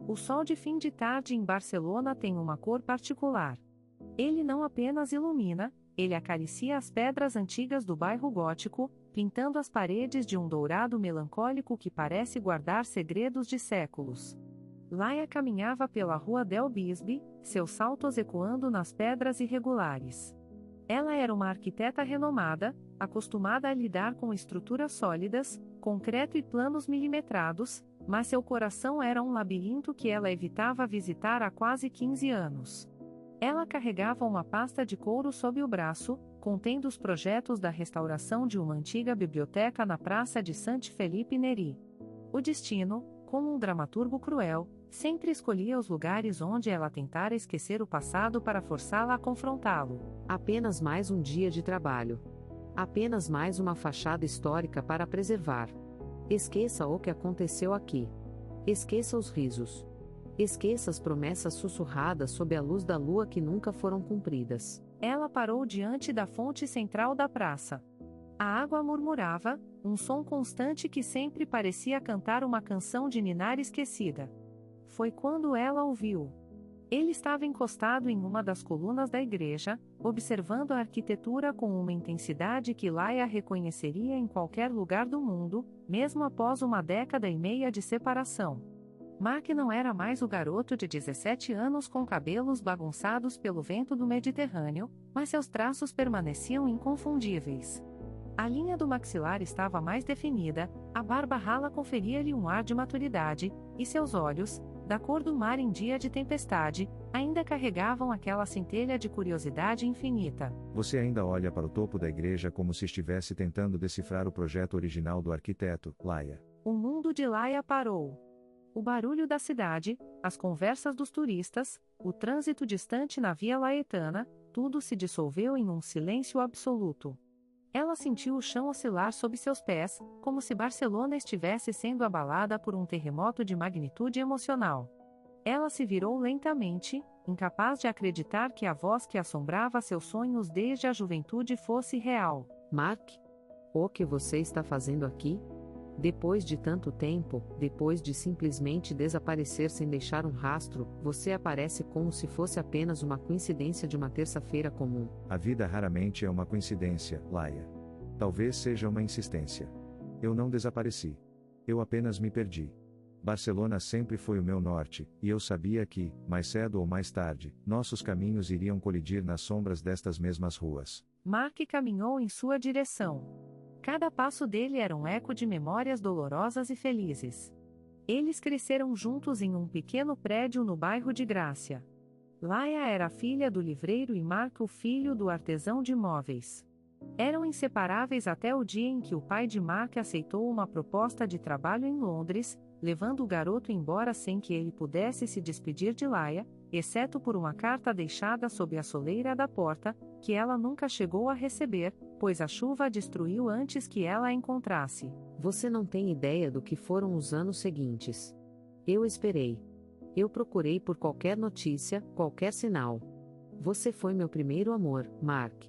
O sol de fim de tarde em Barcelona tem uma cor particular. Ele não apenas ilumina, ele acaricia as pedras antigas do bairro gótico, pintando as paredes de um dourado melancólico que parece guardar segredos de séculos. Laia caminhava pela rua Del Bisbe, seus saltos ecoando nas pedras irregulares. Ela era uma arquiteta renomada, acostumada a lidar com estruturas sólidas, concreto e planos milimetrados, mas seu coração era um labirinto que ela evitava visitar há quase 15 anos. Ela carregava uma pasta de couro sob o braço, contendo os projetos da restauração de uma antiga biblioteca na praça de Saint-Philippe Neri. O destino, como um dramaturgo cruel, sempre escolhia os lugares onde ela tentara esquecer o passado para forçá-la a confrontá-lo. Apenas mais um dia de trabalho. Apenas mais uma fachada histórica para preservar. Esqueça o que aconteceu aqui. Esqueça os risos. Esqueça as promessas sussurradas sob a luz da lua que nunca foram cumpridas. Ela parou diante da fonte central da praça. A água murmurava, um som constante que sempre parecia cantar uma canção de ninar esquecida. Foi quando ela ouviu. Ele estava encostado em uma das colunas da igreja, observando a arquitetura com uma intensidade que Laia reconheceria em qualquer lugar do mundo, mesmo após uma década e meia de separação. Mark não era mais o garoto de 17 anos com cabelos bagunçados pelo vento do Mediterrâneo, mas seus traços permaneciam inconfundíveis. A linha do maxilar estava mais definida, a barba rala conferia-lhe um ar de maturidade, e seus olhos, da cor do mar em dia de tempestade, ainda carregavam aquela centelha de curiosidade infinita. Você ainda olha para o topo da igreja como se estivesse tentando decifrar o projeto original do arquiteto, Laia. O mundo de Laia parou. O barulho da cidade, as conversas dos turistas, o trânsito distante na Via Laietana, tudo se dissolveu em um silêncio absoluto. Ela sentiu o chão oscilar sob seus pés, como se Barcelona estivesse sendo abalada por um terremoto de magnitude emocional. Ela se virou lentamente, incapaz de acreditar que a voz que assombrava seus sonhos desde a juventude fosse real. Mark? O que você está fazendo aqui? Depois de tanto tempo, depois de simplesmente desaparecer sem deixar um rastro, você aparece como se fosse apenas uma coincidência de uma terça-feira comum. A vida raramente é uma coincidência, Laia. Talvez seja uma insistência. Eu não desapareci. Eu apenas me perdi. Barcelona sempre foi o meu norte, e eu sabia que, mais cedo ou mais tarde, nossos caminhos iriam colidir nas sombras destas mesmas ruas. Mark caminhou em sua direção. Cada passo dele era um eco de memórias dolorosas e felizes. Eles cresceram juntos em um pequeno prédio no bairro de Grácia. Laia era filha do livreiro e Mark o filho do artesão de móveis. Eram inseparáveis até o dia em que o pai de Mark aceitou uma proposta de trabalho em Londres, levando o garoto embora sem que ele pudesse se despedir de Laia, exceto por uma carta deixada sob a soleira da porta, que ela nunca chegou a receber, pois a chuva a destruiu antes que ela a encontrasse. Você não tem ideia do que foram os anos seguintes. Eu esperei. Eu procurei por qualquer notícia, qualquer sinal. Você foi meu primeiro amor, Mark.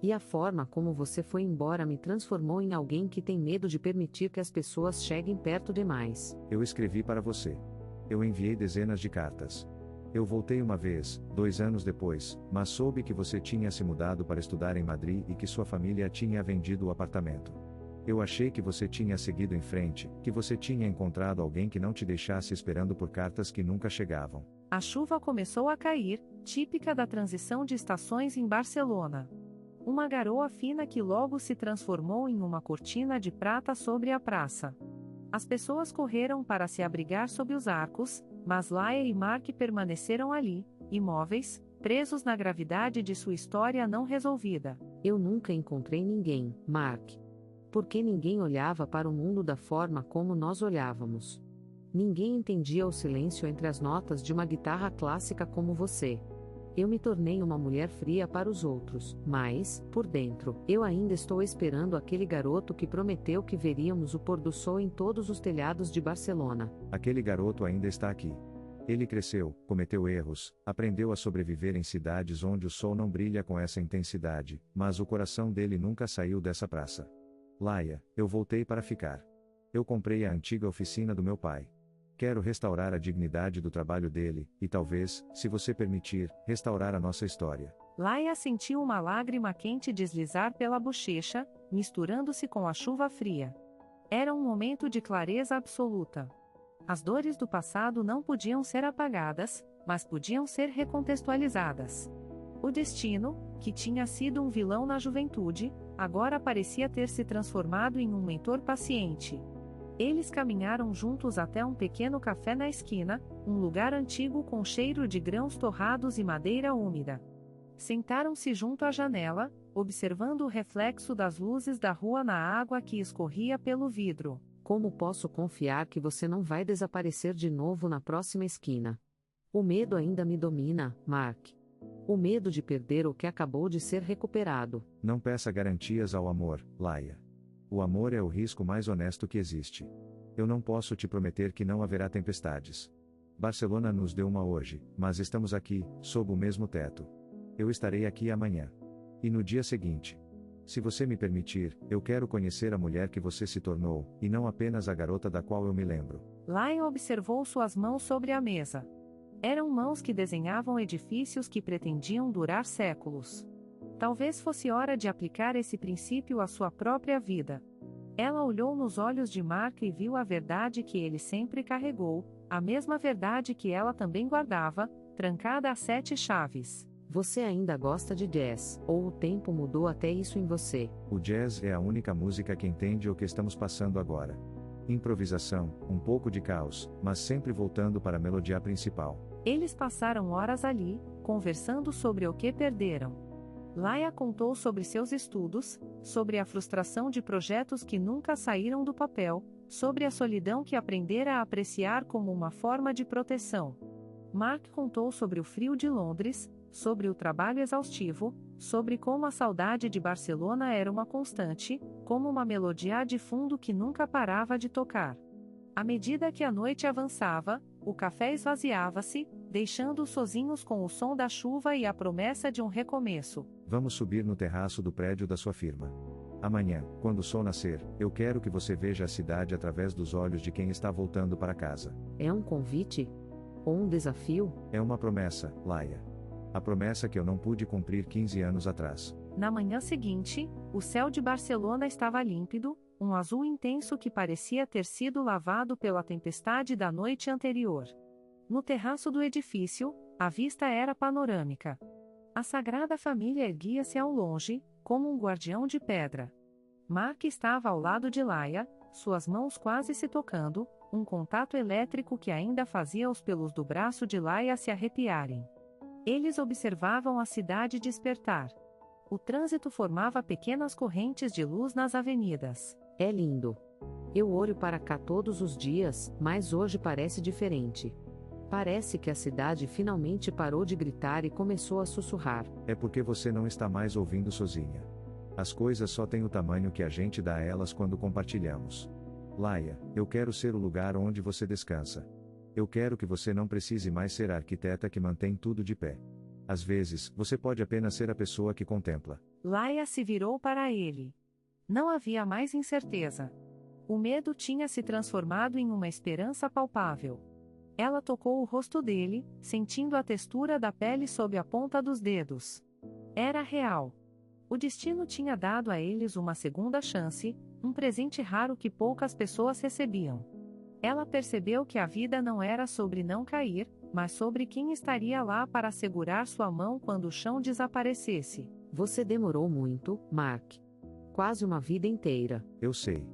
E a forma como você foi embora me transformou em alguém que tem medo de permitir que as pessoas cheguem perto demais. Eu escrevi para você. Eu enviei dezenas de cartas. Eu voltei uma vez, 2 anos depois, mas soube que você tinha se mudado para estudar em Madrid e que sua família tinha vendido o apartamento. Eu achei que você tinha seguido em frente, que você tinha encontrado alguém que não te deixasse esperando por cartas que nunca chegavam. A chuva começou a cair, típica da transição de estações em Barcelona. Uma garoa fina que logo se transformou em uma cortina de prata sobre a praça. As pessoas correram para se abrigar sob os arcos, mas Laia e Mark permaneceram ali, imóveis, presos na gravidade de sua história não resolvida. Eu nunca encontrei ninguém, Mark. Porque ninguém olhava para o mundo da forma como nós olhávamos. Ninguém entendia o silêncio entre as notas de uma guitarra clássica como você. Eu me tornei uma mulher fria para os outros, mas, por dentro, eu ainda estou esperando aquele garoto que prometeu que veríamos o pôr do sol em todos os telhados de Barcelona. Aquele garoto ainda está aqui. Ele cresceu, cometeu erros, aprendeu a sobreviver em cidades onde o sol não brilha com essa intensidade, mas o coração dele nunca saiu dessa praça. Laia, eu voltei para ficar. Eu comprei a antiga oficina do meu pai. Quero restaurar a dignidade do trabalho dele, e talvez, se você permitir, restaurar a nossa história. Laia sentiu uma lágrima quente deslizar pela bochecha, misturando-se com a chuva fria. Era um momento de clareza absoluta. As dores do passado não podiam ser apagadas, mas podiam ser recontextualizadas. O destino, que tinha sido um vilão na juventude, agora parecia ter se transformado em um mentor paciente. Eles caminharam juntos até um pequeno café na esquina, um lugar antigo com cheiro de grãos torrados e madeira úmida. Sentaram-se junto à janela, observando o reflexo das luzes da rua na água que escorria pelo vidro. Como posso confiar que você não vai desaparecer de novo na próxima esquina? O medo ainda me domina, Mark. O medo de perder o que acabou de ser recuperado. Não peça garantias ao amor, Laia. O amor é o risco mais honesto que existe. Eu não posso te prometer que não haverá tempestades. Barcelona nos deu uma hoje, mas estamos aqui, sob o mesmo teto. Eu estarei aqui amanhã. E no dia seguinte. Se você me permitir, eu quero conhecer a mulher que você se tornou, e não apenas a garota da qual eu me lembro. Laia observou suas mãos sobre a mesa. Eram mãos que desenhavam edifícios que pretendiam durar séculos. Talvez fosse hora de aplicar esse princípio à sua própria vida. Ela olhou nos olhos de Mark e viu a verdade que ele sempre carregou, a mesma verdade que ela também guardava, trancada a 7 chaves. Você ainda gosta de jazz, ou o tempo mudou até isso em você? O jazz é a única música que entende o que estamos passando agora. Improvisação, um pouco de caos, mas sempre voltando para a melodia principal. Eles passaram horas ali, conversando sobre o que perderam. Laia contou sobre seus estudos, sobre a frustração de projetos que nunca saíram do papel, sobre a solidão que aprendera a apreciar como uma forma de proteção. Mark contou sobre o frio de Londres, sobre o trabalho exaustivo, sobre como a saudade de Barcelona era uma constante, como uma melodia de fundo que nunca parava de tocar. À medida que a noite avançava, o café esvaziava-se, deixando-os sozinhos com o som da chuva e a promessa de um recomeço. Vamos subir no terraço do prédio da sua firma. Amanhã, quando o sol nascer, eu quero que você veja a cidade através dos olhos de quem está voltando para casa. É um convite? Ou um desafio? É uma promessa, Laia. A promessa que eu não pude cumprir 15 anos atrás. Na manhã seguinte, o céu de Barcelona estava límpido, um azul intenso que parecia ter sido lavado pela tempestade da noite anterior. No terraço do edifício, a vista era panorâmica. A Sagrada Família erguia-se ao longe, como um guardião de pedra. Mark estava ao lado de Laia, suas mãos quase se tocando, um contato elétrico que ainda fazia os pelos do braço de Laia se arrepiarem. Eles observavam a cidade despertar. O trânsito formava pequenas correntes de luz nas avenidas. É lindo. Eu olho para cá todos os dias, mas hoje parece diferente. Parece que a cidade finalmente parou de gritar e começou a sussurrar. É porque você não está mais ouvindo sozinha. As coisas só têm o tamanho que a gente dá a elas quando compartilhamos. Laia, eu quero ser o lugar onde você descansa. Eu quero que você não precise mais ser a arquiteta que mantém tudo de pé. Às vezes, você pode apenas ser a pessoa que contempla. Laia se virou para ele. Não havia mais incerteza. O medo tinha se transformado em uma esperança palpável. Ela tocou o rosto dele, sentindo a textura da pele sob a ponta dos dedos. Era real. O destino tinha dado a eles uma segunda chance, um presente raro que poucas pessoas recebiam. Ela percebeu que a vida não era sobre não cair, mas sobre quem estaria lá para segurar sua mão quando o chão desaparecesse. Você demorou muito, Mark. Quase uma vida inteira. Eu sei.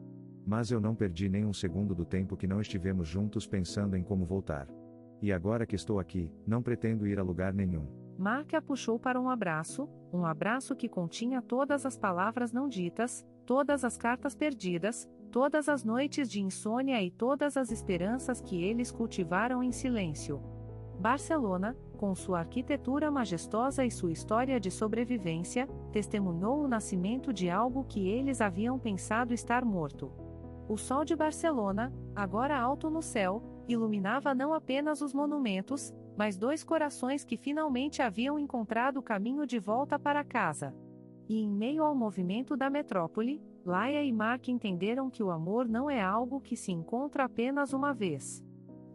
Mas eu não perdi nem um segundo do tempo que não estivemos juntos pensando em como voltar. E agora que estou aqui, não pretendo ir a lugar nenhum. Mark a puxou para um abraço que continha todas as palavras não ditas, todas as cartas perdidas, todas as noites de insônia e todas as esperanças que eles cultivaram em silêncio. Barcelona, com sua arquitetura majestosa e sua história de sobrevivência, testemunhou o nascimento de algo que eles haviam pensado estar morto. O sol de Barcelona, agora alto no céu, iluminava não apenas os monumentos, mas 2 corações que finalmente haviam encontrado o caminho de volta para casa. E em meio ao movimento da metrópole, Laia e Mark entenderam que o amor não é algo que se encontra apenas uma vez.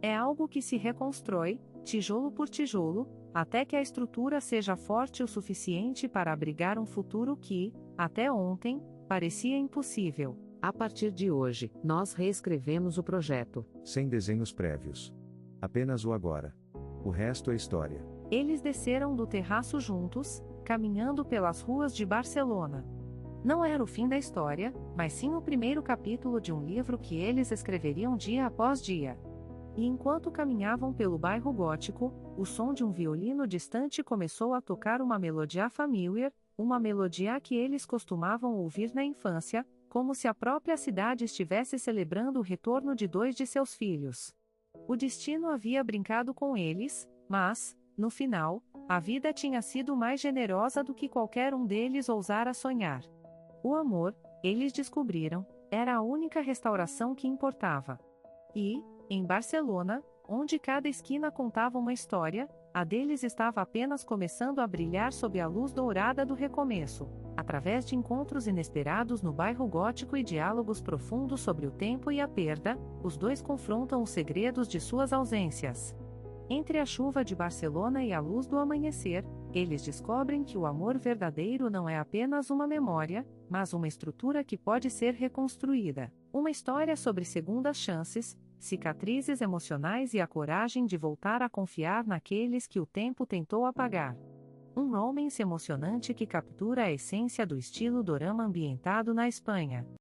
É algo que se reconstrói, tijolo por tijolo, até que a estrutura seja forte o suficiente para abrigar um futuro que, até ontem, parecia impossível. A partir de hoje, nós reescrevemos o projeto. Sem desenhos prévios. Apenas o agora. O resto é história. Eles desceram do terraço juntos, caminhando pelas ruas de Barcelona. Não era o fim da história, mas sim o primeiro capítulo de um livro que eles escreveriam dia após dia. E enquanto caminhavam pelo bairro gótico, o som de um violino distante começou a tocar uma melodia familiar, uma melodia que eles costumavam ouvir na infância, como se a própria cidade estivesse celebrando o retorno de 2 de seus filhos. O destino havia brincado com eles, mas, no final, a vida tinha sido mais generosa do que qualquer um deles ousara sonhar. O amor, eles descobriram, era a única restauração que importava. E, em Barcelona, onde cada esquina contava uma história, a deles estava apenas começando a brilhar sob a luz dourada do recomeço, através de encontros inesperados no bairro gótico e diálogos profundos sobre o tempo e a perda, os dois confrontam os segredos de suas ausências. Entre a chuva de Barcelona e a luz do amanhecer, eles descobrem que o amor verdadeiro não é apenas uma memória, mas uma estrutura que pode ser reconstruída. Uma história sobre segundas chances, cicatrizes emocionais e a coragem de voltar a confiar naqueles que o tempo tentou apagar. Um romance emocionante que captura a essência do estilo dorama ambientado na Espanha.